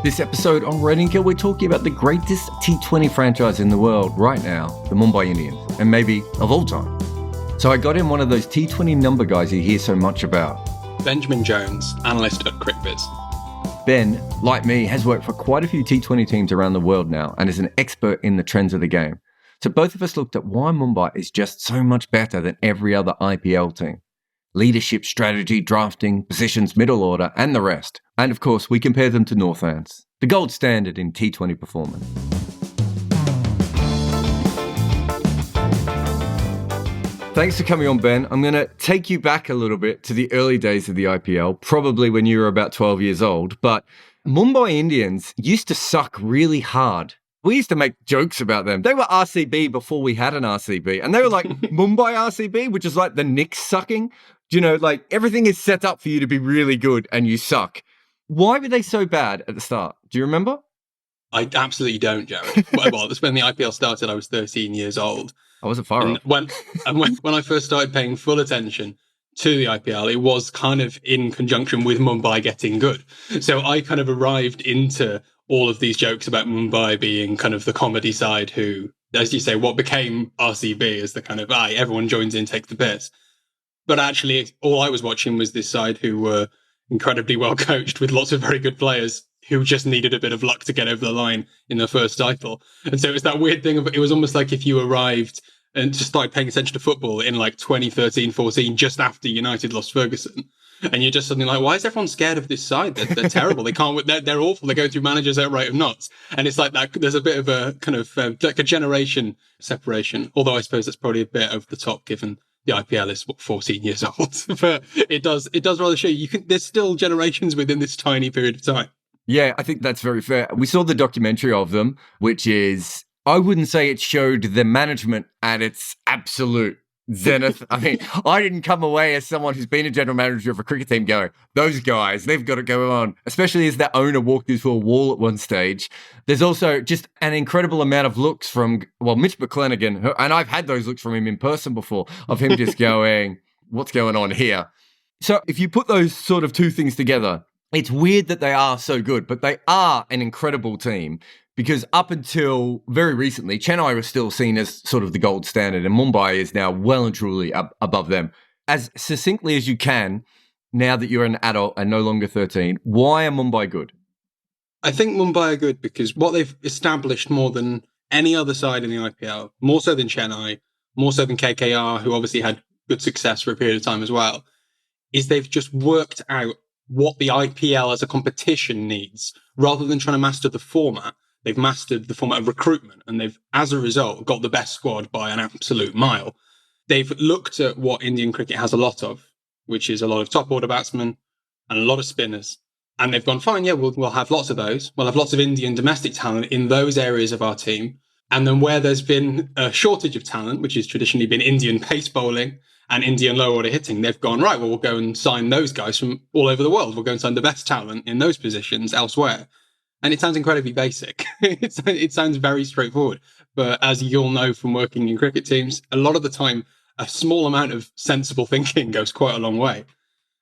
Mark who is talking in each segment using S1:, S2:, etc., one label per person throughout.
S1: This episode on Red Inker, we're talking about the greatest T20 franchise in the world right now, the Mumbai Indians, and maybe of all time. So I got in one of those T20 number guys you hear so much about.
S2: Benjamin Jones, analyst at CricViz.
S1: Ben, like me, has worked for quite a few T20 teams around the world now and is an expert in the trends of the game. So both of us looked at why Mumbai is just so much better than every other IPL team. Leadership, strategy, drafting, positions, middle order, and the rest. And of course, we compare them to Northlands, the gold standard in T20 performance. Thanks for coming on, Ben. I'm going to take you back a little bit to the early days of the IPL, probably when you were about 12 years old. But Mumbai Indians used to suck really hard. We used to make jokes about them. They were RCB before we had an RCB. And they were like Mumbai RCB, which is like the Knicks sucking. You know, like everything is set up for you to be really good and you suck. Why were they so bad at the start? Do you remember?
S2: I absolutely don't, Jarrod. Well, that's when the IPL started. I was 13 years old.
S1: I wasn't far off.
S2: When I first started paying full attention to the IPL, it was kind of in conjunction with Mumbai getting good. So I kind of arrived into all of these jokes about Mumbai being kind of the comedy side who, as you say, what became RCB is the kind of, everyone joins in, take the piss. But actually, all I was watching was this side who were incredibly well coached with lots of very good players who just needed a bit of luck to get over the line in their first title. And so it was that weird thing of, it was almost like if you arrived and just started paying attention to football in like 2013, 14, just after United lost Ferguson. And you're just suddenly like, why is everyone scared of this side? They're terrible. They can't, they're awful. They're going through managers outright of nuts. And it's like that, there's a bit of a kind of like a generation separation. Although I suppose that's probably a bit over the top given the IPL is 14 years old. But it does rather show there's still generations within this tiny period of time.
S1: Yeah, I think that's very fair. We saw the documentary of them, which is, I wouldn't say it showed the management at its absolute zenith. I mean, I didn't come away as someone who's been a general manager of a cricket team going, those guys, they've got to go on, especially as the owner walked into a wall at one stage. There's also just an incredible amount of looks from, Mitch McClenaghan, and I've had those looks from him in person before, of him just going, what's going on here? So if you put those sort of two things together, it's weird that they are so good, but they are an incredible team. Because up until very recently, Chennai was still seen as sort of the gold standard, and Mumbai is now well and truly above them. As succinctly as you can, now that you're an adult and no longer 13, why are Mumbai good?
S2: I think Mumbai are good because what they've established more than any other side in the IPL, more so than Chennai, more so than KKR, who obviously had good success for a period of time as well, is they've just worked out what the IPL as a competition needs, rather than trying to master the format. They've mastered the format of recruitment, and they've, as a result, got the best squad by an absolute mile. They've looked at what Indian cricket has a lot of, which is a lot of top-order batsmen and a lot of spinners. And they've gone, fine, yeah, we'll have lots of those. We'll have lots of Indian domestic talent in those areas of our team. And then where there's been a shortage of talent, which has traditionally been Indian pace bowling and Indian low-order hitting, they've gone, right, well, we'll go and sign those guys from all over the world. We'll go and sign the best talent in those positions elsewhere. And it sounds incredibly basic. It sounds very straightforward. But as you'll know from working in cricket teams, a lot of the time, a small amount of sensible thinking goes quite a long way.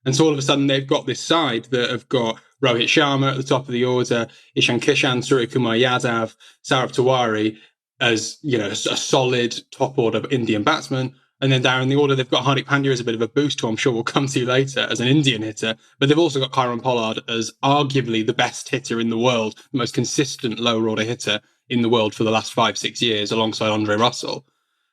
S2: And so all of a sudden, they've got this side that have got Rohit Sharma at the top of the order, Ishan Kishan, Surya Kumar Yadav, Saurabh Tiwari as, a solid top order Indian batsman. And then down in the order, they've got Hardik Pandya as a bit of a boost, who I'm sure we'll come to later, as an Indian hitter. But they've also got Kieron Pollard as arguably the best hitter in the world, the most consistent lower order hitter in the world for the last 5-6 years, alongside Andre Russell.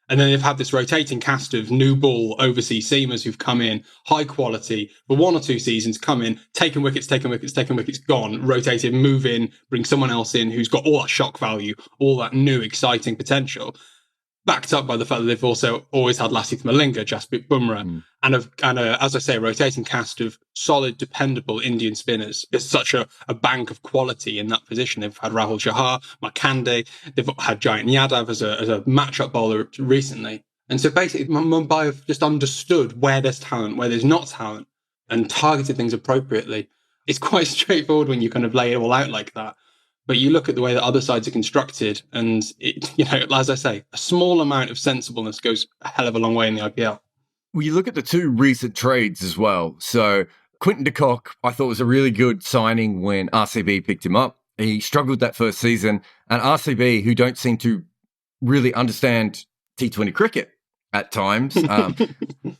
S2: And then they've had this rotating cast of new ball overseas seamers who've come in, high quality, for 1 or 2 seasons, come in, taken wickets, gone, rotated, move in, bring someone else in who's got all that shock value, all that new, exciting potential. Backed up by the fact that they've also always had Lasith Malinga, Jasprit Bumrah, and as I say, a rotating cast of solid, dependable Indian spinners. It's such a bank of quality in that position. They've had Rahul Chahar, Markande, they've had Jayant Yadav as a match-up bowler recently. And so basically, Mumbai have just understood where there's talent, where there's not talent, and targeted things appropriately. It's quite straightforward when you kind of lay it all out like that. But you look at the way that other sides are constructed, and as I say, a small amount of sensibleness goes a hell of a long way in the IPL.
S1: Well, you look at the two recent trades as well. So Quinton de Kock, I thought was a really good signing when RCB picked him up. He struggled that first season. And RCB, who don't seem to really understand T20 cricket at times,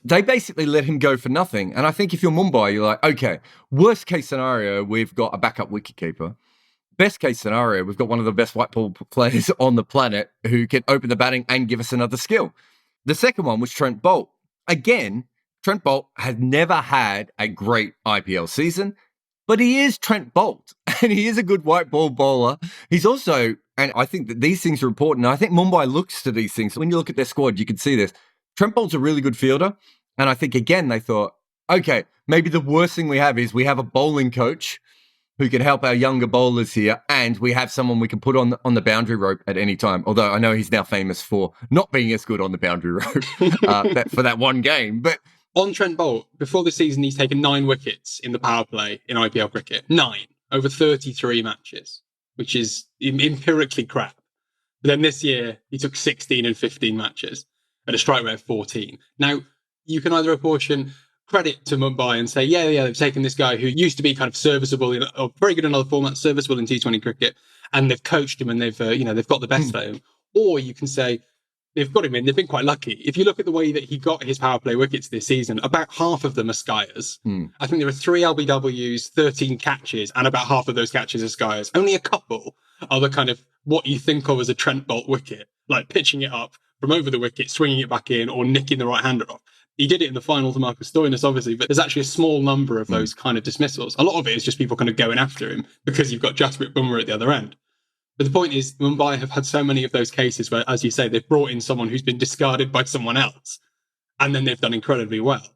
S1: they basically let him go for nothing. And I think if you're Mumbai, you're like, okay, worst case scenario, we've got a backup wicketkeeper. Best case scenario, we've got one of the best white ball players on the planet who can open the batting and give us another skill. The second one was Trent Boult. Again, Trent Boult has never had a great IPL season, but he is Trent Boult, and he is a good white ball bowler. He's also, and I think that these things are important, and I think Mumbai looks to these things. When you look at their squad, you can see this. Trent Boult's a really good fielder, and I think, again, they thought, okay, maybe the worst thing we have is we have a bowling coach who can help our younger bowlers here, and we have someone we can put on the boundary rope at any time. Although I know he's now famous for not being as good on the boundary rope for that one game. But
S2: on Trent Boult, before the season, he's taken 9 wickets in the power play in IPL cricket. 9 over 33 matches, which is empirically crap. But then this year, he took 16 and 15 matches at a strike rate of 14. Now, you can either apportion credit to Mumbai and say, yeah, they've taken this guy who used to be kind of serviceable or very good in other formats, serviceable in T20 cricket, and they've coached him and they've got the best for him. Or you can say they've got him in. They've been quite lucky. If you look at the way that he got his power play wickets this season, about half of them are skiers. I think there are 3 LBWs, 13 catches, and about half of those catches are skiers. Only a couple are the kind of what you think of as a Trent Boult wicket, like pitching it up from over the wicket, swinging it back in, or nicking the right-hander off. He did it in the final to Marcus Stoinis, obviously, but there's actually a small number of those kind of dismissals. A lot of it is just people kind of going after him because you've got Jasprit Bumrah at the other end. But the point is, Mumbai have had so many of those cases where, as you say, they've brought in someone who's been discarded by someone else, and then they've done incredibly well.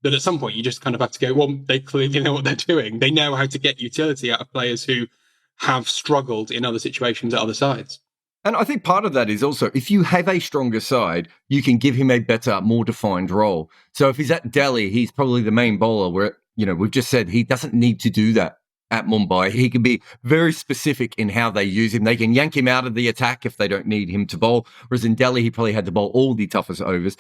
S2: That at some point you just kind of have to go, well, they clearly know what they're doing. They know how to get utility out of players who have struggled in other situations at other sides.
S1: And I think part of that is also, if you have a stronger side, you can give him a better, more defined role. So if he's at Delhi, he's probably the main bowler where, we've just said he doesn't need to do that at Mumbai. He can be very specific in how they use him. They can yank him out of the attack if they don't need him to bowl. Whereas in Delhi, he probably had to bowl all the toughest overs.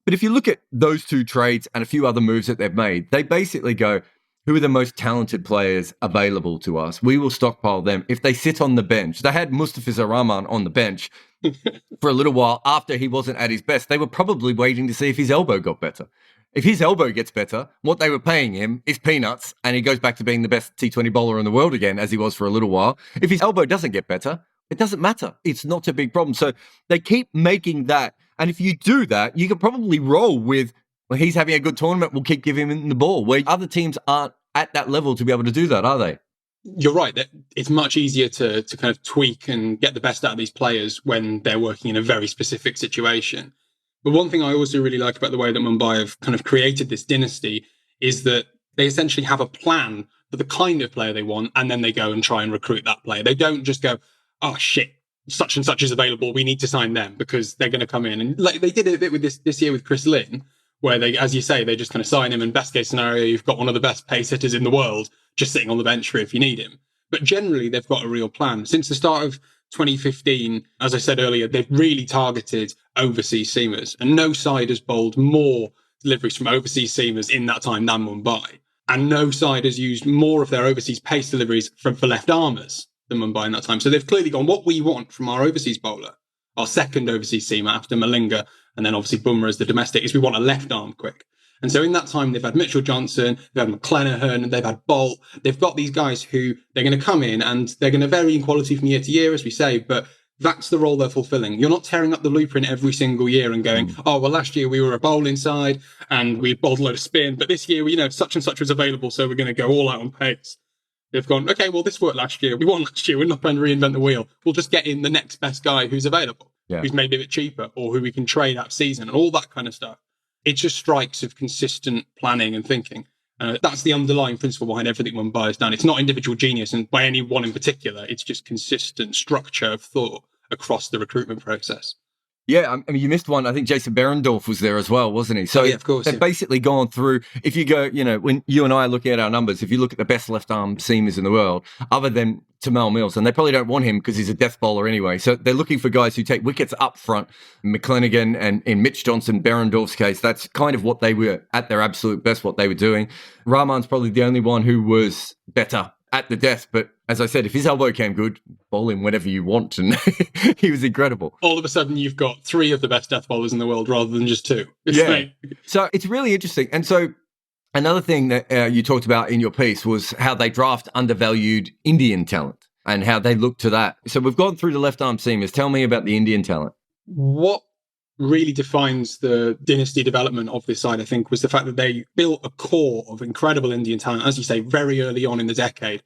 S1: But if you look at those 2 trades and a few other moves that they've made, they basically go, who are the most talented players available to us? We will stockpile them. If they sit on the bench, they had Mustafizur Rahman on the bench for a little while after he wasn't at his best. They were probably waiting to see if his elbow got better. If his elbow gets better, what they were paying him is peanuts, and he goes back to being the best T20 bowler in the world again, as he was for a little while. If his elbow doesn't get better, it doesn't matter. It's not a big problem. So they keep making that. And if you do that, you can probably roll with, well, he's having a good tournament, we'll keep giving him the ball, where other teams aren't at that level to be able to do that, are they?
S2: You're right. It's much easier to kind of tweak and get the best out of these players when they're working in a very specific situation. But one thing I also really like about the way that Mumbai have kind of created this dynasty is that they essentially have a plan for the kind of player they want, and then they go and try and recruit that player. They don't just go, oh shit, such and such is available, we need to sign them because they're going to come in. And like they did a bit with this year with Chris Lynn, where they, as you say, they just kind of sign him, and best case scenario, you've got one of the best pace hitters in the world just sitting on the bench for if you need him. But generally, they've got a real plan. Since the start of 2015, as I said earlier, they've really targeted overseas seamers, and no side has bowled more deliveries from overseas seamers in that time than Mumbai. And no side has used more of their overseas pace deliveries for left armers than Mumbai in that time. So they've clearly gone, what we want from our overseas bowler, our second overseas seamer after Malinga, and then obviously Bumrah as the domestic, is we want a left arm quick. And so in that time, they've had Mitchell Johnson, they've had McClenaghan, they've had Bolt. They've got these guys who they're going to come in and they're going to vary in quality from year to year, as we say, but that's the role they're fulfilling. You're not tearing up the blueprint every single year and going, oh, well, last year we were a bowling side and we bowled a load of spin, but this year, such and such was available, so we're going to go all out on pace. They've gone, okay, well, this worked last year. We won last year. We're not trying to reinvent the wheel. We'll just get in the next best guy who's available, who's maybe a bit cheaper, or who we can trade that season and all that kind of stuff. It just strikes of consistent planning and thinking. That's the underlying principle behind everything Mumbai has done. It's not individual genius and by any one in particular. It's just consistent structure of thought across the recruitment process.
S1: Yeah, I mean, you missed one. I think Jason Behrendorff was there as well, wasn't he? So
S2: yeah, of course.
S1: They've basically gone through, if you go, when you and I look at our numbers, if you look at the best left-arm seamers in the world, other than Tamal Mills, and they probably don't want him because he's a death bowler anyway. So they're looking for guys who take wickets up front. McClenaghan and in Mitch Johnson, Behrendorff's case, that's kind of what they were at their absolute best, what they were doing. Rahman's probably the only one who was better at the death, but as I said, if his elbow came good, bowl him whenever you want. And he was incredible.
S2: All of a sudden, you've got 3 of the best death bowlers in the world rather than just 2.
S1: So it's really interesting. And so another thing that you talked about in your piece was how they draft undervalued Indian talent and how they look to that. So we've gone through the left-arm seamers. Tell me about the Indian talent.
S2: What really defines the dynasty development of this side, I think, was the fact that they built a core of incredible Indian talent, as you say, very early on in the decade.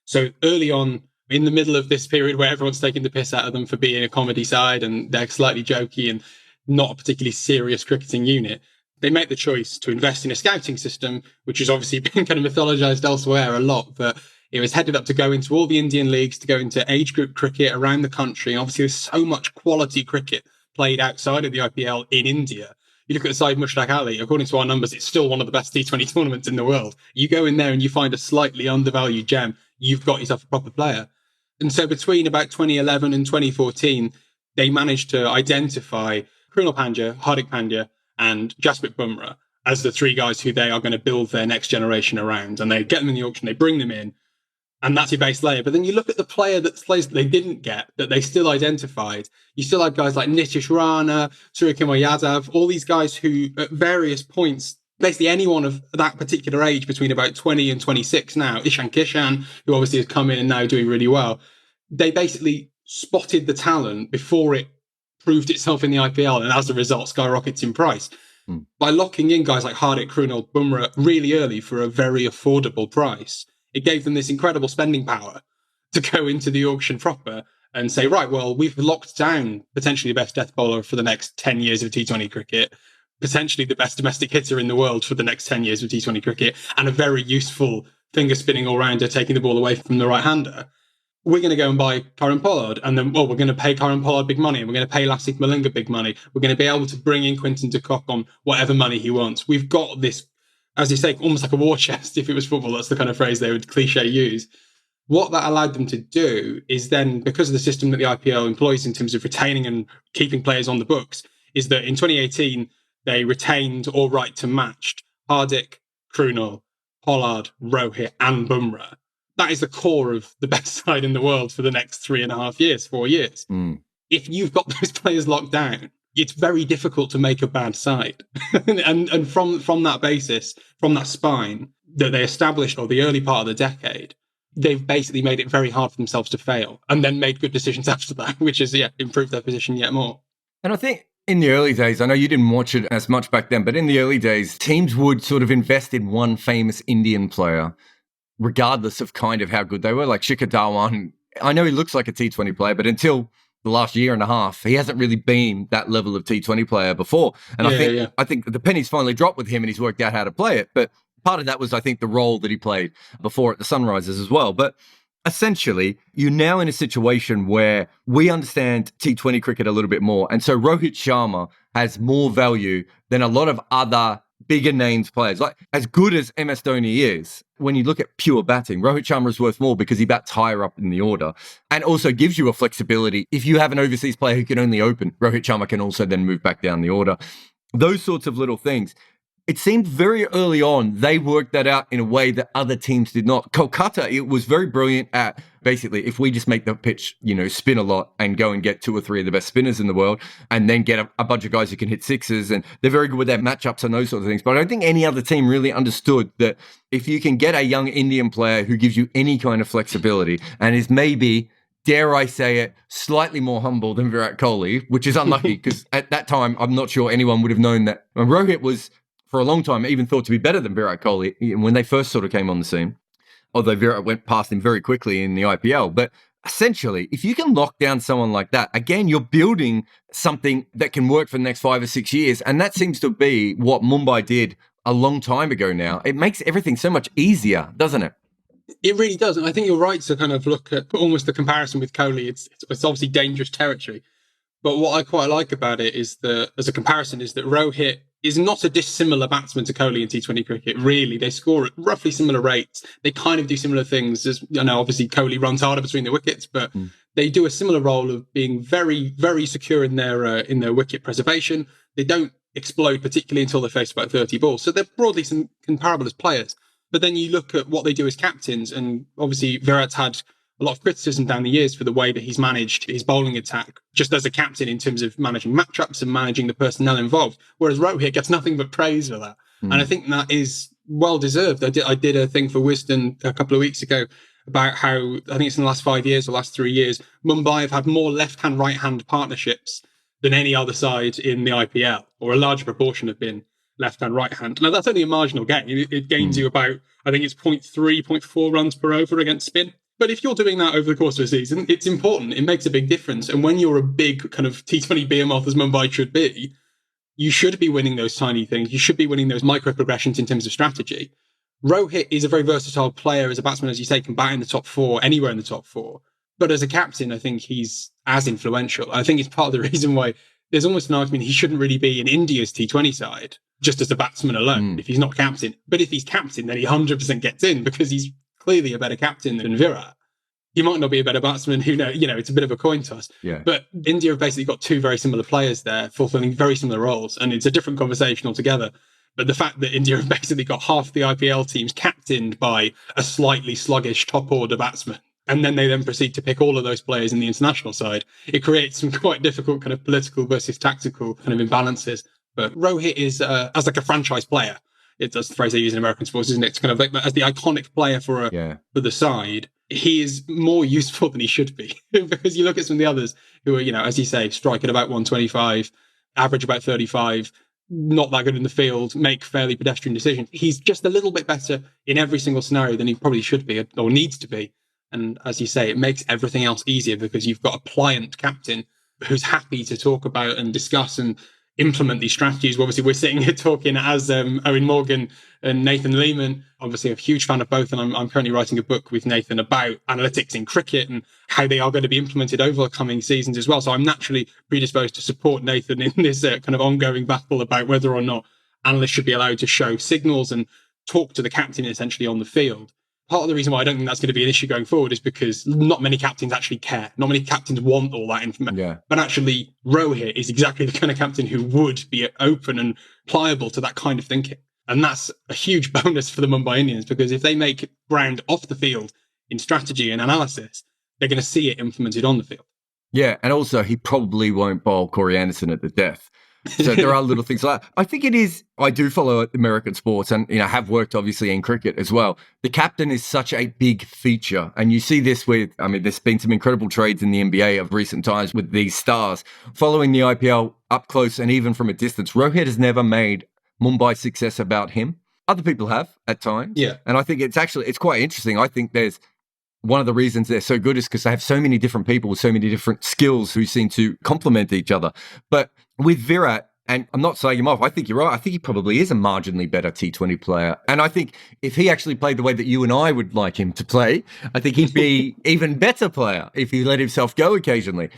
S2: So early on, in the middle of this period where everyone's taking the piss out of them for being a comedy side and they're slightly jokey and not a particularly serious cricketing unit, they make the choice to invest in a scouting system, which has obviously been kind of mythologized elsewhere a lot, but it was headed up to go into all the Indian leagues, to go into age group cricket around the country. And obviously there's so much quality cricket played outside of the IPL in India. You look at the side Mushtaq Ali, according to our numbers, it's still one of the best T20 tournaments in the world. You go in there and you find a slightly undervalued gem, you've got yourself a proper player. And so between about 2011 and 2014, they managed to identify Krunal Pandya, Hardik Pandya, and Jasprit Bumrah as the 3 guys who they are going to build their next generation around. And they get them in the auction, they bring them in, and that's your base layer. But then you look at the players that they didn't get, that they still identified. You still had guys like Nitish Rana, Surya Kumar Yadav, all these guys who at various points, basically anyone of that particular age between about 20 and 26 now, Ishan Kishan, who obviously has come in and now doing really well, they basically spotted the talent before it proved itself in the IPL, and as a result, skyrockets in price. By locking in guys like Hardik, Krunal, Bumrah really early for a very affordable price, it gave them this incredible spending power to go into the auction proper and say, right, well, we've locked down potentially the best death bowler for the next 10 years of T20 cricket, potentially the best domestic hitter in the world for the next 10 years of T20 cricket, and a very useful finger spinning all-rounder taking the ball away from the right-hander. We're going to go and buy Karan Pollard, and then, we're going to pay Karan Pollard big money, and we're going to pay Lasik Malinga big money. We're going to be able to bring in Quinton de Kock on whatever money he wants. We've got this, as you say, almost like a war chest. If it was football, that's the kind of phrase they would cliche use. What that allowed them to do is then, because of the system that the IPL employs in terms of retaining and keeping players on the books, is that in 2018, they retained or right to matched Hardik, Krunal, Pollard, Rohit, and Bumrah. That is the core of the best side in the world for the next 3.5 years, 4 years. If you've got those players locked down, it's very difficult to make a bad side. and from that basis, from that spine that they established, or the early part of the decade, they've basically made it very hard for themselves to fail, and then made good decisions after that, which has improved their position yet more.
S1: And I think in the early days, I know you didn't watch it as much back then, but in the early days, teams would sort of invest in one famous Indian player, regardless of kind of how good they were. Like Shikhar Dhawan, I know he looks like a T20 player, but until the last year and a half, he hasn't really been that level of T20 player before. And I think the pennies finally dropped with him and he's worked out how to play it. But part of that was, I think, the role that he played before at the Sunrisers as well. But essentially, you're now in a situation where we understand T20 cricket a little bit more. And so Rohit Sharma has more value than a lot of other bigger names players. Like, as good as MS Dhoni is, when you look at pure batting, Rohit Sharma is worth more because he bats higher up in the order and also gives you a flexibility. If you have an overseas player who can only open, Rohit Sharma can also then move back down the order. Those sorts of little things. It seemed very early on, they worked that out in a way that other teams did not. Kolkata, it was very brilliant at basically, if we just make the pitch, spin a lot and go and get 2 or 3 of the best spinners in the world and then get a bunch of guys who can hit sixes, and they're very good with their matchups and those sorts of things. But I don't think any other team really understood that if you can get a young Indian player who gives you any kind of flexibility and is maybe, dare I say it, slightly more humble than Virat Kohli, which is unlucky because at that time, I'm not sure anyone would have known that. And Rohit was, for a long time, even thought to be better than Virat Kohli when they first sort of came on the scene, although Virat went past him very quickly in the IPL. But essentially, if you can lock down someone like that, again, you're building something that can work for the next 5 or 6 years. And that seems to be what Mumbai did a long time ago now. It makes everything so much easier, doesn't it?
S2: It really does. And I think you're right to kind of look at almost the comparison with Kohli. It's obviously dangerous territory. But what I quite like about it is as a comparison, is that Rohit is not a dissimilar batsman to Kohli in T20 cricket, really. They score at roughly similar rates. They kind of do similar things. As obviously Kohli runs harder between the wickets, but they do a similar role of being very, very secure in their wicket preservation. They don't explode particularly until they face about 30 balls. So they're broadly comparable as players. But then you look at what they do as captains, and obviously Virat's had a lot of criticism down the years for the way that he's managed his bowling attack, just as a captain in terms of managing matchups and managing the personnel involved. Whereas Rohit gets nothing but praise for that. And I think that is well deserved. I did a thing for Wisden a couple of weeks ago about how, I think it's in the last 5 years or last 3 years, Mumbai have had more left-hand, right-hand partnerships than any other side in the IPL, or a larger proportion have been left-hand, right-hand. Now, that's only a marginal gain. It gains you about, I think it's 0.3, 0.4 runs per over against spin. But if you're doing that over the course of a season, it's important. It makes a big difference. And when you're a big kind of T20 behemoth as Mumbai should be, you should be winning those tiny things. You should be winning those micro progressions in terms of strategy. Rohit is a very versatile player as a batsman, as you say, can bat in the top four, anywhere in the top four. But as a captain, I think he's as influential. I think it's part of the reason why there's almost an argument he shouldn't really be in India's T20 side, just as a batsman alone, if he's not captain. But if he's captain, then he 100% gets in because he's clearly a better captain than Virat. He might not be a better batsman, who knows, it's a bit of a coin toss.
S1: Yeah.
S2: But India have basically got two very similar players there, fulfilling very similar roles. And it's a different conversation altogether. But the fact that India have basically got half the IPL teams captained by a slightly sluggish top order batsman, and then they then proceed to pick all of those players in the international side, it creates some quite difficult kind of political versus tactical kind of imbalances. But Rohit is, as like a franchise player, that's the phrase they use in American sports, isn't it? It's kind of like as the iconic player for the side, he is more useful than he should be. Because you look at some of the others who are, as you say, strike at about 125, average about 35, not that good in the field, make fairly pedestrian decisions. He's just a little bit better in every single scenario than he probably should be or needs to be. And as you say, it makes everything else easier because you've got a pliant captain who's happy to talk about and discuss and implement these strategies. Obviously, we're sitting here talking as Owen Morgan and Nathan Lehman. Obviously, I'm a huge fan of both, and I'm currently writing a book with Nathan about analytics in cricket and how they are going to be implemented over the coming seasons as well. So I'm naturally predisposed to support Nathan in this kind of ongoing battle about whether or not analysts should be allowed to show signals and talk to the captain essentially on the field. Part of the reason why I don't think that's going to be an issue going forward is because not many captains actually care. Not many captains want all that information.
S1: Yeah.
S2: But actually, Rohit is exactly the kind of captain who would be open and pliable to that kind of thinking. And that's a huge bonus for the Mumbai Indians, because if they make ground off the field in strategy and analysis, they're going to see it implemented on the field.
S1: Yeah, and also he probably won't bowl Corey Anderson at the death. So there are little things like that. I think it is, I do follow American sports and, have worked obviously in cricket as well. The captain is such a big feature. And you see this with, there's been some incredible trades in the NBA of recent times with these stars. Following the IPL up close and even from a distance, Rohit has never made Mumbai's success about him. Other people have at times.
S2: Yeah.
S1: And I think it's quite interesting. I think there's one of the reasons they're so good is because they have so many different people with so many different skills who seem to complement each other. But with Virat, and I'm not saying him off, I think you're right. I think he probably is a marginally better T20 player. And I think if he actually played the way that you and I would like him to play, I think he'd be even better player if he let himself go occasionally.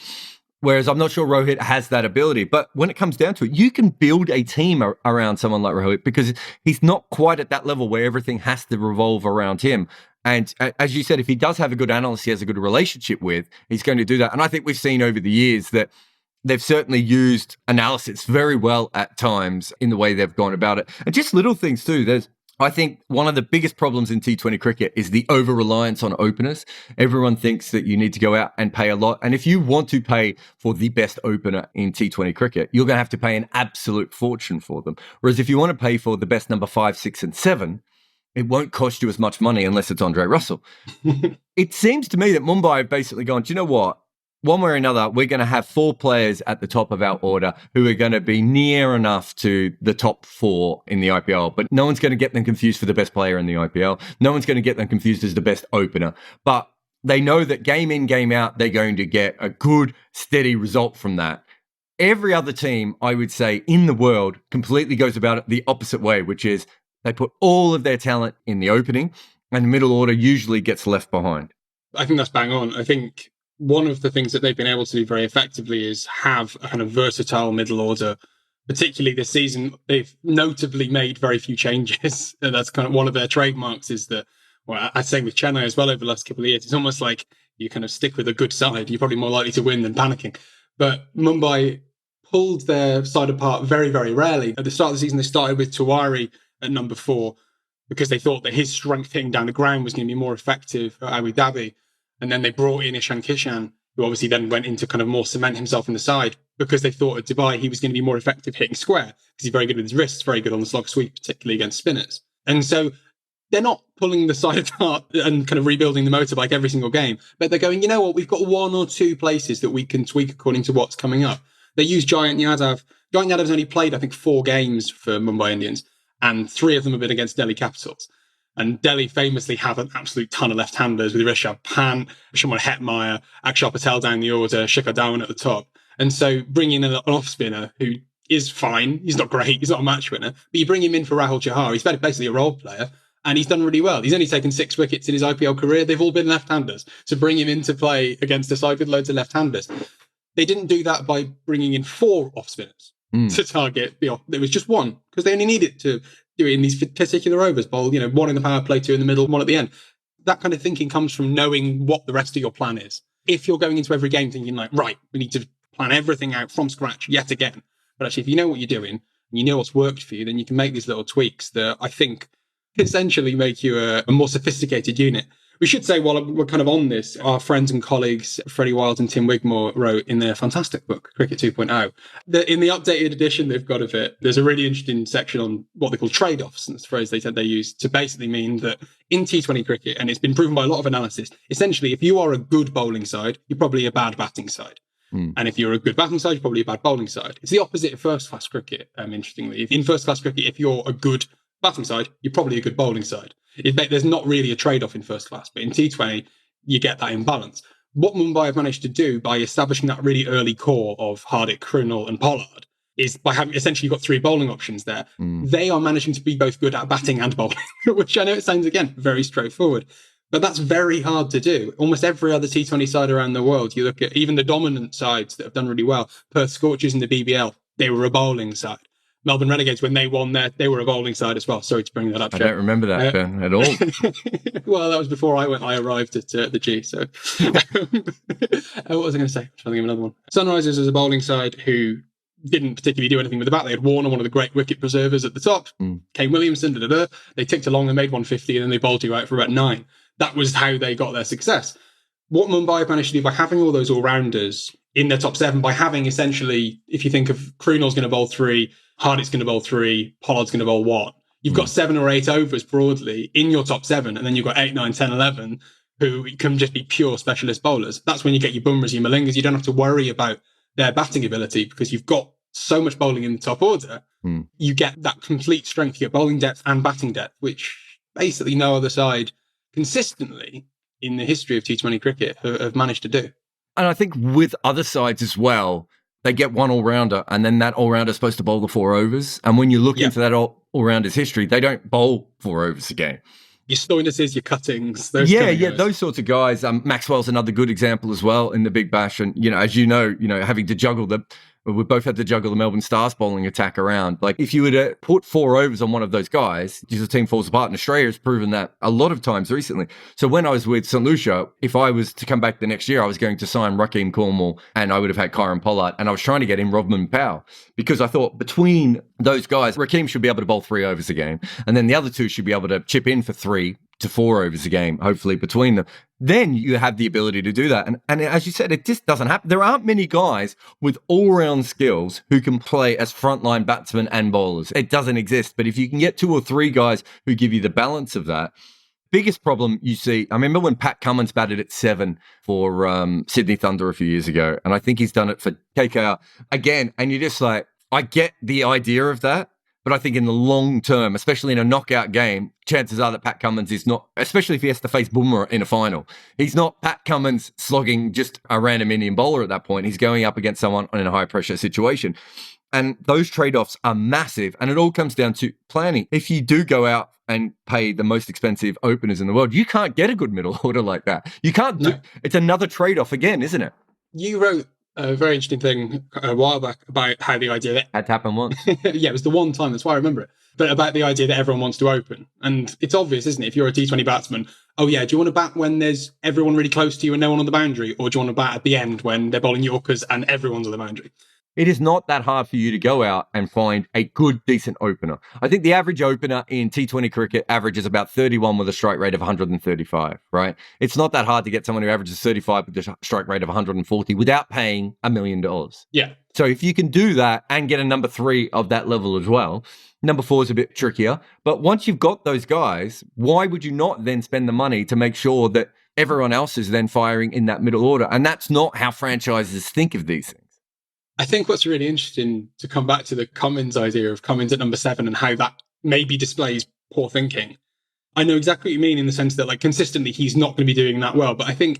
S1: Whereas I'm not sure Rohit has that ability. But when it comes down to it, you can build a team around someone like Rohit because he's not quite at that level where everything has to revolve around him. And as you said, if he does have a good analyst he has a good relationship with, he's going to do that. And I think we've seen over the years that they've certainly used analysis very well at times in the way they've gone about it. And just little things too. I think one of the biggest problems in T20 cricket is the over-reliance on openers. Everyone thinks that you need to go out and pay a lot. And if you want to pay for the best opener in T20 cricket, you're going to have to pay an absolute fortune for them. Whereas if you want to pay for the best number 5, 6, and 7, it won't cost you as much money unless it's Andre Russell. It seems to me that Mumbai have basically gone, do you know what? One way or another, we're going to have 4 players at the top of our order who are going to be near enough to the top 4 in the IPL. But no one's going to get them confused for the best player in the IPL. No one's going to get them confused as the best opener. But they know that game in, game out, they're going to get a good, steady result from that. Every other team, I would say, in the world completely goes about it the opposite way, which is they put all of their talent in the opening and the middle order usually gets left behind.
S2: I think that's bang on. I think one of the things that they've been able to do very effectively is have a kind of versatile middle order. Particularly this season, they've notably made very few changes. And that's kind of one of their trademarks is that, well, I'd say with Chennai as well over the last couple of years, it's almost like you kind of stick with a good side. You're probably more likely to win than panicking. But Mumbai pulled their side apart very, very rarely. At the start of the season, they started with Tiwari at number 4 because they thought that his strength hitting down the ground was going to be more effective at Abu Dhabi. And then they brought in Ishan Kishan, who obviously then went into kind of more cement himself in the side because they thought at Dubai he was going to be more effective hitting square because he's very good with his wrists, very good on the slog sweep, particularly against spinners. And so they're not pulling the side apart and kind of rebuilding the motorbike every single game, but they're going, you know what, we've got one or two places that we can tweak according to what's coming up. They use Giant Yadav. Giant Yadav's only played, I think, 4 games for Mumbai Indians, and 3 of them have been against Delhi Capitals. And Delhi famously have an absolute ton of left-handers with Rishabh Pant, Shuman Hetmeyer, Akshar Patel down the order, Shikhar Dhawan at the top. And so bringing in an off-spinner who is fine, he's not great, he's not a match winner, but you bring him in for Rahul Chahar, he's basically a role player, and he's done really well. He's only taken 6 wickets in his IPL career. They've all been left-handers. So bring him into play against a side with loads of left-handers. They didn't do that by bringing in 4 off-spinners to target the off. There was just 1 because they only needed to do it in these particular overs. Bowl, 1 in the power play, 2 in the middle, 1 at the end. That kind of thinking comes from knowing what the rest of your plan is. If you're going into every game thinking like, right, we need to plan everything out from scratch yet again. But actually, if you know what you're doing and you know what's worked for you, then you can make these little tweaks that I think essentially make you a more sophisticated unit. We should say, while we're kind of on this, our friends and colleagues, Freddie Wild and Tim Wigmore, wrote in their fantastic book, Cricket 2.0, that in the updated edition they've got of it, there's a really interesting section on what they call trade-offs. And it's a phrase they said they use to basically mean that in T20 cricket, and it's been proven by a lot of analysis, essentially, if you are a good bowling side, you're probably a bad batting side. And if you're a good batting side, you're probably a bad bowling side. It's the opposite of first-class cricket, interestingly. In first-class cricket, if you're a good batting side, you're probably a good bowling side. There's not really a trade-off in first class, but in T20, you get that imbalance. What Mumbai have managed to do by establishing that really early core of Hardik, Krunal and Pollard is by having essentially got 3 bowling options there. They are managing to be both good at batting and bowling, which I know it sounds, again, very straightforward. But that's very hard to do. Almost every other T20 side around the world, you look at even the dominant sides that have done really well, Perth Scorchers in the BBL, they were a bowling side. Melbourne Renegades, when they won there, they were a bowling side as well. Sorry to bring that up.
S1: I don't remember that, Ben, at all.
S2: Well, that was before I arrived at the G. So what was I going to say? I'm trying to think of another one. Sunrisers is a bowling side who didn't particularly do anything with the bat. They had Warner, one of the great wicket preservers, at the top. Kane Williamson, They ticked along and made 150, and then they bowled you out for about 9. That was how they got their success. What Mumbai managed to do by having all those all-rounders in their top 7, by having essentially, if you think of Krunal's going to bowl 3, Hardik's going to bowl 3, Pollard's going to bowl 1. You've got 7 or 8 overs broadly in your top 7, and then you've got 8, 9, 10, 11 who can just be pure specialist bowlers. That's when you get your Bumras, your Malingas. You don't have to worry about their batting ability because you've got so much bowling in the top order. You get that complete strength. You get bowling depth and batting depth, which basically no other side consistently in the history of T20 cricket have managed to do.
S1: And I think with other sides as well, they get one all-rounder, and then that all-rounder is supposed to bowl the 4 overs. And when you look into that all-rounder's history, they don't bowl 4 overs a game.
S2: Your Stoinuses, your Cuttings.
S1: Those sorts of guys. Maxwell's another good example as well in the Big Bash. And, as you know, having to juggle we both had to juggle the Melbourne Stars bowling attack around. Like, if you were to put 4 overs on one of those guys, the team falls apart. And Australia has proven that a lot of times recently. So when I was with St. Lucia, if I was to come back the next year, I was going to sign Rakeem Cornwall, and I would have had Kyron Pollard, and I was trying to get in Rodman Powell because I thought between those guys, Rakeem should be able to bowl 3 overs a game, and then the other 2 should be able to chip in for 3 to 4 overs a game, hopefully between them. Then you have the ability to do that. And as you said, it just doesn't happen. There aren't many guys with all-round skills who can play as frontline batsmen and bowlers. It doesn't exist. But if you can get 2 or 3 guys who give you the balance of that, biggest problem you see, I remember when Pat Cummins batted at 7 for Sydney Thunder a few years ago, and I think he's done it for KKR again. And you're just like, I get the idea of that. But I think in the long term, especially in a knockout game, chances are that Pat Cummins is not, especially if he has to face Bumrah in a final. He's not Pat Cummins slogging just a random Indian bowler at that point. He's going up against someone in a high-pressure situation. And those trade-offs are massive. And it all comes down to planning. If you do go out and pay the most expensive openers in the world, you can't get a good middle order like that. You can't do, it's another trade-off again, isn't it?
S2: You wrote a very interesting thing a while back about how the idea that
S1: had to happen once.
S2: Yeah, it was the one time, that's why I remember it. But about the idea that everyone wants to open. And it's obvious, isn't it? If you're a T20 batsman, do you want to bat when there's everyone really close to you and no one on the boundary? Or do you want to bat at the end when they're bowling Yorkers and everyone's on the boundary?
S1: It is not that hard for you to go out and find a good, decent opener. I think the average opener in T20 cricket averages about 31 with a strike rate of 135, right? It's not that hard to get someone who averages 35 with a strike rate of 140 without paying $1 million.
S2: Yeah.
S1: So if you can do that and get a number 3 of that level as well, number 4 is a bit trickier. But once you've got those guys, why would you not then spend the money to make sure that everyone else is then firing in that middle order? And that's not how franchises think of these things.
S2: I think what's really interesting, to come back to the Cummins idea of Cummins at number 7 and how that maybe displays poor thinking. I know exactly what you mean in the sense that, like, consistently he's not going to be doing that well. But I think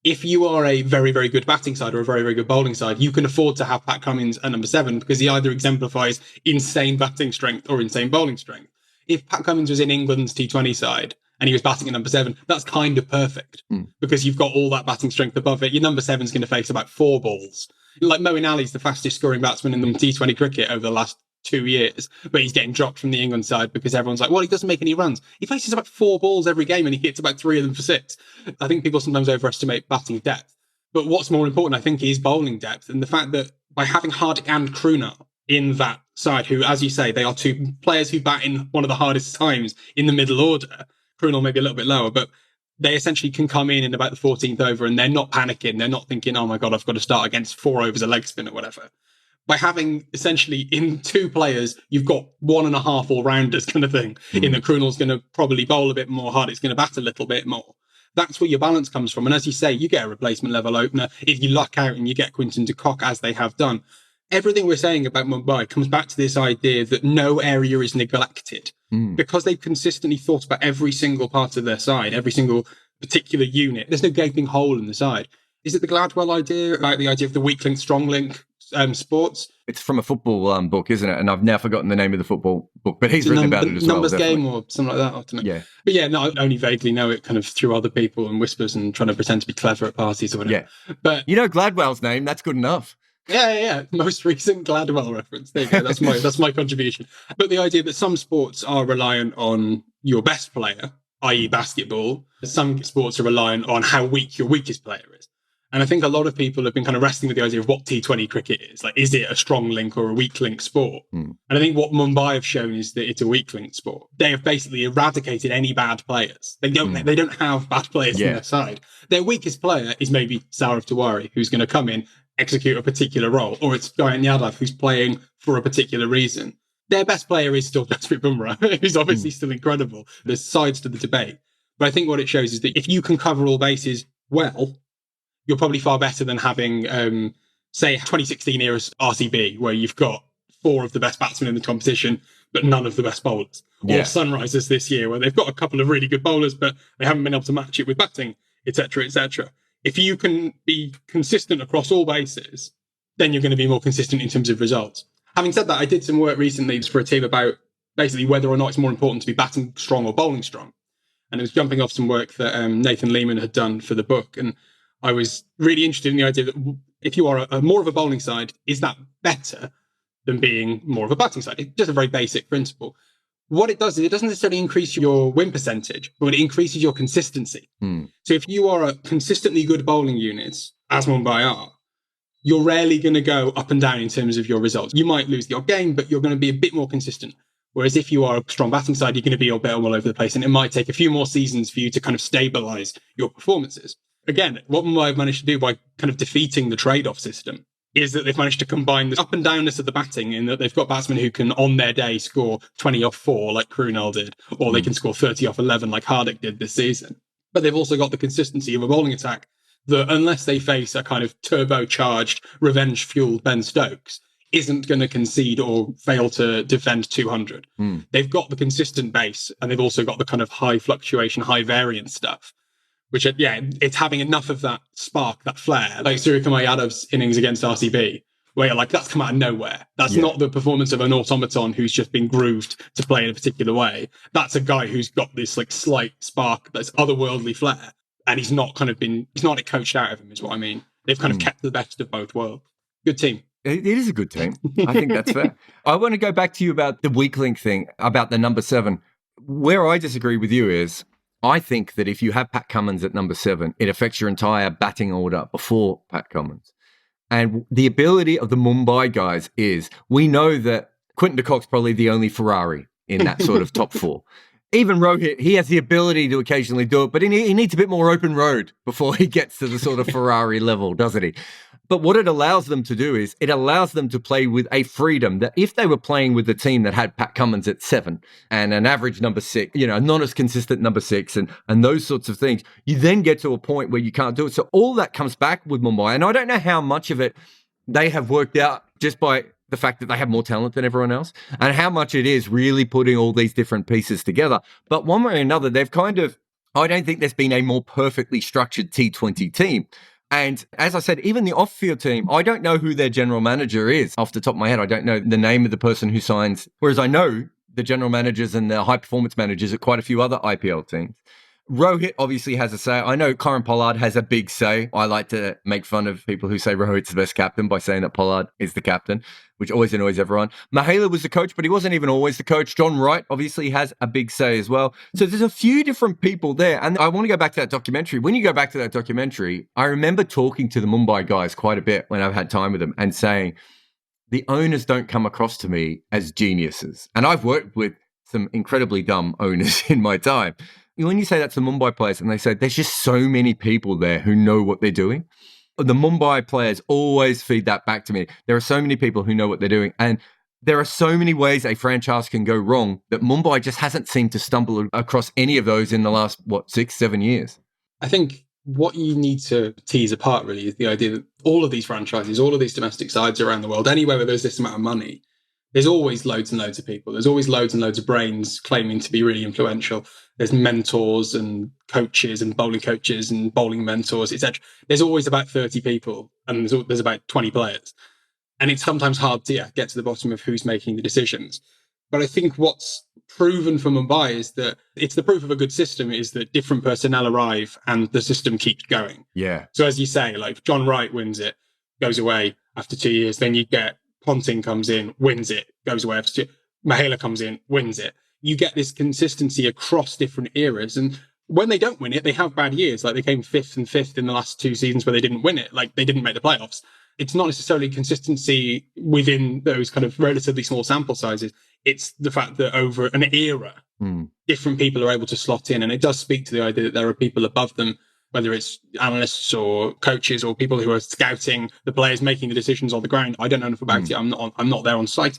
S2: if you are a very, very good batting side or a very, very good bowling side, you can afford to have Pat Cummins at number 7 because he either exemplifies insane batting strength or insane bowling strength. If Pat Cummins was in England's T20 side and he was batting at number 7, that's kind of perfect because you've got all that batting strength above it. Your number 7 is going to face about 4 balls. Like Moeen Ali's the fastest scoring batsman in the T20 cricket over the last 2 years, but he's getting dropped from the England side because everyone's like, well, he doesn't make any runs. He faces about 4 balls every game and he hits about 3 of them for 6. I think people sometimes overestimate batting depth. But what's more important, I think, is bowling depth. And the fact that by having Hardik and Krunal in that side, who, as you say, they are 2 players who bat in one of the hardest times in the middle order. Krunal maybe a little bit lower, but they essentially can come in about the 14th over and they're not panicking. They're not thinking, oh my God, I've got to start against 4 overs a leg spin or whatever. By having essentially in 2 players, you've got 1.5 all-rounders kind of thing. In the Krunal's going to probably bowl a bit more hard. It's going to bat a little bit more. That's where your balance comes from. And as you say, you get a replacement level opener. If you luck out and you get Quinton de Kock, as they have done, everything we're saying about Mumbai comes back to this idea that no area is neglected because they've consistently thought about every single part of their side, every single particular unit. There's no gaping hole in the side. Is it the Gladwell idea, like the idea of the weak link, strong link sports?
S1: It's from a football book, isn't it? And I've now forgotten the name of the football book, but he's written about it as well.
S2: Numbers Game or something like that. I don't know.
S1: Yeah.
S2: But yeah, no, I only vaguely know it kind of through other people and whispers and trying to pretend to be clever at parties or whatever.
S1: Yeah.
S2: But
S1: you know Gladwell's name, that's good enough.
S2: Yeah. Most recent Gladwell reference. There you go. That's my contribution. But the idea that some sports are reliant on your best player, i.e. basketball. Some sports are reliant on how weak your weakest player is. And I think a lot of people have been kind of wrestling with the idea of what T20 cricket is. Like, is it a strong link or a weak link sport? And I think what Mumbai have shown is that it's a weak link sport. They have basically eradicated any bad players. They don't have bad players in their side. Their weakest player is maybe Saurav Tiwari, who's going to come in, execute a particular role, or it's Gyan Yadav, who's playing for a particular reason. Their best player is still Jasprit Bumrah, who's obviously still incredible. There's sides to the debate. But I think what it shows is that if you can cover all bases well, you're probably far better than having, say, 2016 era RCB, where you've got 4 of the best batsmen in the competition, but none of the best bowlers. Or Sunrisers this year, where they've got a couple of really good bowlers, but they haven't been able to match it with batting, etc., etc. If you can be consistent across all bases, then you're going to be more consistent in terms of results. Having said that, I did some work recently for a team about basically whether or not it's more important to be batting strong or bowling strong. And it was jumping off some work that Nathan Lehman had done for the book. And I was really interested in the idea that if you are more of a bowling side, is that better than being more of a batting side? It's just a very basic principle. What it does is it doesn't necessarily increase your win percentage, but it increases your consistency. So if you are a consistently good bowling unit, as Mumbai are, you're rarely going to go up and down in terms of your results. You might lose the odd game, but you're going to be a bit more consistent. Whereas if you are a strong batting side, you're going to be all better all over the place. And it might take a few more seasons for you to kind of stabilize your performances. Again, what Mumbai have managed to do by kind of defeating the trade-off system is that they've managed to combine the up and downness of the batting in that they've got batsmen who can, on their day, score 20 off 4 like Krunal did, or they can score 30 off 11 like Hardik did this season. But they've also got the consistency of a bowling attack that, unless they face a kind of turbocharged, revenge-fueled Ben Stokes, isn't going to concede or fail to defend 200. They've got the consistent base, and they've also got the kind of high fluctuation, high variance stuff. Which, it's having enough of that spark, that flair, like Suryakumar Yadav's innings against RCB, where you're like, that's come out of nowhere. That's not the performance of an automaton who's just been grooved to play in a particular way. That's a guy who's got this like slight spark, that's otherworldly flair, and he's not coached out of him, is what I mean. They've kind of kept the best of both worlds. Good team.
S1: It is a good team. I think that's fair. I want to go back to you about the weak link thing, about the number 7. Where I disagree with you is, I think that if you have Pat Cummins at number 7, it affects your entire batting order before Pat Cummins. And the ability of the Mumbai guys is, we know that Quinton de Kock's probably the only Ferrari in that sort of top four. Even Rohit, he has the ability to occasionally do it, but he needs a bit more open road before he gets to the sort of Ferrari level, doesn't he? But what it allows them to do is it allows them to play with a freedom that if they were playing with the team that had Pat Cummins at 7 and an average number 6, not as consistent number 6 and those sorts of things, you then get to a point where you can't do it. So all that comes back with Mumbai. And I don't know how much of it they have worked out just by the fact that they have more talent than everyone else and how much it is really putting all these different pieces together. But one way or another, they've I don't think there's been a more perfectly structured T20 team. And as I said, even the off-field team, I don't know who their general manager is. Off the top of my head, I don't know the name of the person who signs, whereas I know the general managers and the high-performance managers at quite a few other IPL teams. Rohit obviously has a say. I know Karan Pollard has a big say. I like to make fun of people who say Rohit's the best captain by saying that Pollard is the captain, which always annoys everyone. Mahela was the coach, but he wasn't even always the coach. John Wright obviously has a big say as well. So there's a few different people there. And I want to go back to that documentary. When you go back to that documentary, I remember talking to the Mumbai guys quite a bit when I've had time with them and saying, the owners don't come across to me as geniuses. And I've worked with some incredibly dumb owners in my time. When you say that to Mumbai players and they say, there's just so many people there who know what they're doing. The Mumbai players always feed that back to me. There are so many people who know what they're doing. And there are so many ways a franchise can go wrong that Mumbai just hasn't seemed to stumble across any of those in the last, 6, 7 years.
S2: I think what you need to tease apart really is the idea that all of these franchises, all of these domestic sides around the world, anywhere where there's this amount of money, there's always loads and loads of people. There's always loads and loads of brains claiming to be really influential. There's mentors and coaches and bowling mentors, etc. There's always about 30 people and there's about 20 players. And it's sometimes hard to get to the bottom of who's making the decisions. But I think what's proven for Mumbai is that it's the proof of a good system is that different personnel arrive and the system keeps going.
S1: Yeah.
S2: So as you say, like John Wright wins it, goes away after 2 years. Then you get Ponting comes in, wins it, goes away after 2. Mahela comes in, wins it. You get this consistency across different eras. And when they don't win it, they have bad years. Like they came fifth in the last 2 seasons where they didn't win it. Like they didn't make the playoffs. It's not necessarily consistency within those kind of relatively small sample sizes. It's the fact that over an era, different people are able to slot in. And it does speak to the idea that there are people above them, whether it's analysts or coaches or people who are scouting the players, making the decisions on the ground. I don't know enough about it. I'm not there on site.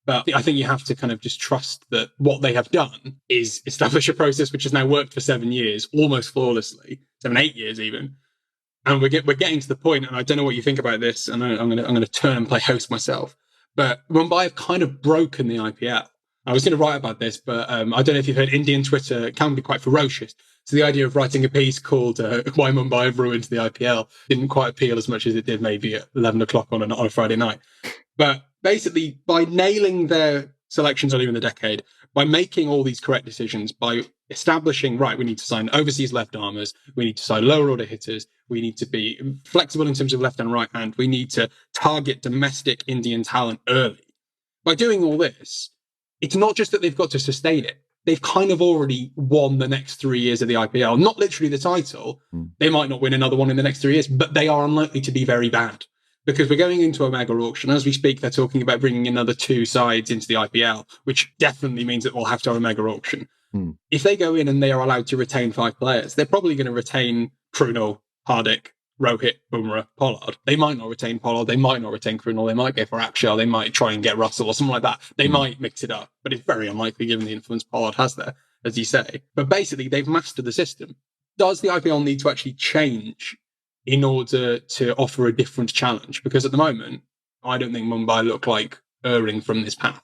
S2: But I think you have to kind of just trust that what they have done is establish a process which has now worked for 7 years, almost flawlessly, 7, 8 years even. And we're getting to the point, and I don't know what you think about this, and I'm going to turn and play host myself. But Mumbai have kind of broken the IPL. I was going to write about this, but I don't know if you've heard Indian Twitter can be quite ferocious. So the idea of writing a piece called Why Mumbai Have Ruined the IPL didn't quite appeal as much as it did maybe at 11 o'clock on a Friday night. But basically, by nailing their selections earlier in the decade, by making all these correct decisions, by establishing, right, we need to sign overseas left armers, we need to sign lower order hitters, we need to be flexible in terms of left and right hand, we need to target domestic Indian talent early. By doing all this, it's not just that they've got to sustain it. They've kind of already won the next 3 years of the IPL. Not literally the title. They might not win another one in the next 3 years, but they are unlikely to be very bad. Because we're going into a mega auction. As we speak, they're talking about bringing another 2 sides into the IPL, which definitely means that we'll have to have a mega auction. If they go in and they are allowed to retain 5 players, they're probably going to retain Krunal, Hardik, Rohit, Bumrah, Pollard. They might not retain Pollard. They might not retain Krunal. They might go for Akshar. They might try and get Russell or something like that. They might mix it up, but it's very unlikely given the influence Pollard has there, as you say. But basically, they've mastered the system. Does the IPL need to actually change in order to offer a different challenge? Because at the moment, I don't think Mumbai look like erring from this path.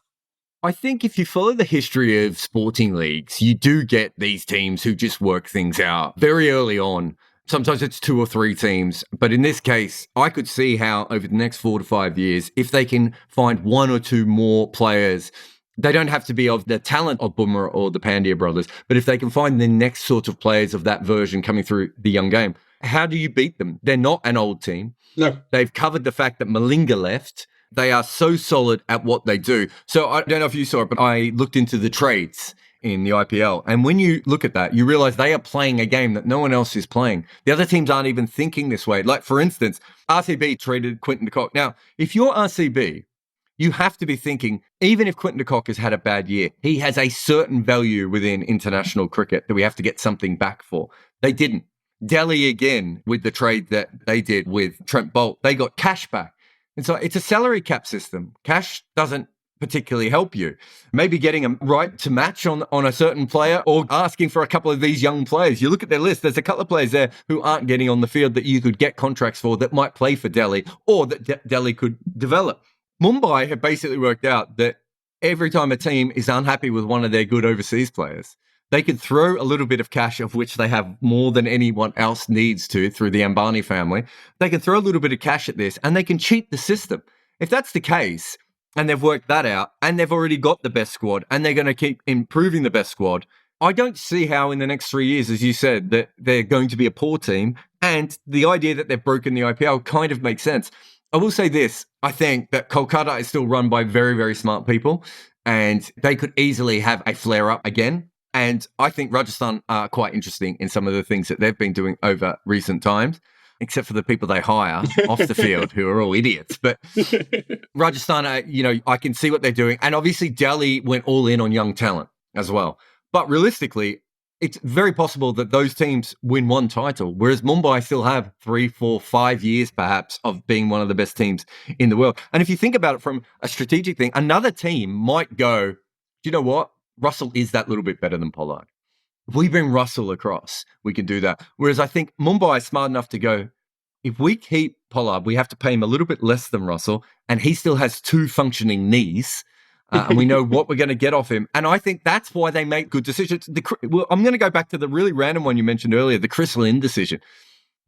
S1: I think if you follow the history of sporting leagues, you do get these teams who just work things out very early on. Sometimes it's 2 or 3 teams. But in this case, I could see how over the next 4 to 5 years, if they can find 1 or 2 more players, they don't have to be of the talent of Bumrah or the Pandya brothers, but if they can find the next sort of players of that version coming through the young game, how do you beat them? They're not an old team.
S2: No.
S1: They've covered the fact that Malinga left. They are so solid at what they do. So I don't know if you saw it, but I looked into the trades in the IPL. And when you look at that, you realize they are playing a game that no one else is playing. The other teams aren't even thinking this way. Like, for instance, RCB traded Quinton de Kock. Now, if you're RCB, you have to be thinking, even if Quinton de Kock has had a bad year, he has a certain value within international cricket that we have to get something back for. They didn't. Delhi, again, with the trade that they did with Trent Bolt, they got cash back. And so it's a salary cap system. Cash doesn't particularly help you. Maybe getting a right to match on a certain player or asking for a couple of these young players. You look at their list, there's a couple of players there who aren't getting on the field that you could get contracts for that might play for Delhi or that Delhi could develop. Mumbai have basically worked out that every time a team is unhappy with one of their good overseas players, they could throw a little bit of cash, of which they have more than anyone else needs to through the Ambani family. They can throw a little bit of cash at this and they can cheat the system. If that's the case, and they've worked that out, and they've already got the best squad, and they're going to keep improving the best squad, I don't see how in the next 3 years, as you said, that they're going to be a poor team. And the idea that they've broken the IPL kind of makes sense. I will say this. I think that Kolkata is still run by very, very smart people, and they could easily have a flare-up again. And I think Rajasthan are quite interesting in some of the things that they've been doing over recent times, except for the people they hire off the field who are all idiots. But Rajasthan, I can see what they're doing. And obviously Delhi went all in on young talent as well. But realistically, it's very possible that those teams win one title, whereas Mumbai still have 3, 4, 5 years perhaps of being one of the best teams in the world. And if you think about it from a strategic thing, another team might go, do you know what? Russell is that little bit better than Pollard. If we bring Russell across, we can do that. Whereas I think Mumbai is smart enough to go, if we keep Pollard, we have to pay him a little bit less than Russell, and he still has 2 functioning knees, and we know what we're going to get off him. And I think that's why they make good decisions. I'm going to go back to the really random one you mentioned earlier, the Chris Lynn decision.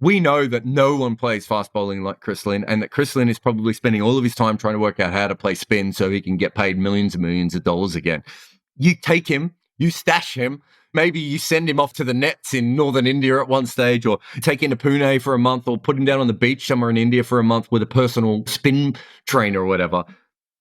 S1: We know that no one plays fast bowling like Chris Lynn, and that Chris Lynn is probably spending all of his time trying to work out how to play spin so he can get paid millions and millions of dollars again. You take him, you stash him, maybe you send him off to the nets in northern India at one stage, or take him to Pune for a month, or put him down on the beach somewhere in India for a month with a personal spin trainer or whatever.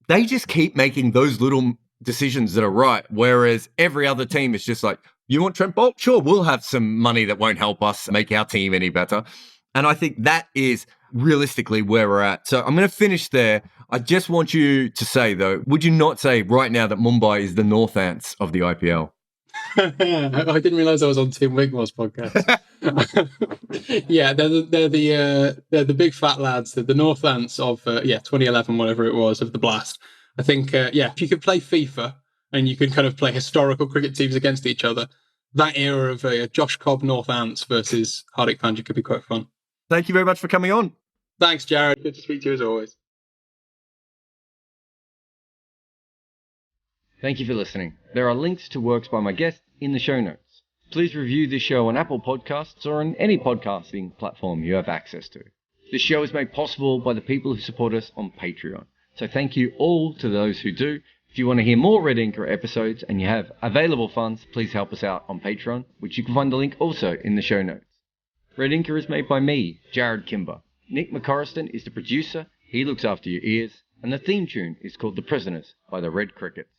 S1: They just keep making those little decisions that are right, whereas every other team is just like, you want Trent Bolt? Sure, we'll have some money that won't help us make our team any better. And I think that is realistically where we're at. So I'm going to finish there. I just want you to say, though, would you not say right now that Mumbai is the North Ants of the IPL?
S2: I didn't realise I was on Tim Wigmore's podcast. Yeah, they're the big fat lads. They're the North Ants of 2011, whatever it was, of the Blast. I think if you could play FIFA and you could kind of play historical cricket teams against each other, that era of Josh Cobb North Ants versus Hardik Pandya could be quite fun.
S1: Thank you very much for coming on.
S2: Thanks, Jarrod. Good to speak to you as always.
S1: Thank you for listening. There are links to works by my guests in the show notes. Please review this show on Apple Podcasts or on any podcasting platform you have access to. This show is made possible by the people who support us on Patreon. So thank you all to those who do. If you want to hear more Red Inker episodes and you have available funds, please help us out on Patreon, which you can find the link also in the show notes. Red Inker is made by me, Jarrod Kimber. Nick McCorriston is the producer. He looks after your ears. And the theme tune is called The Prisoners by the Red Crickets.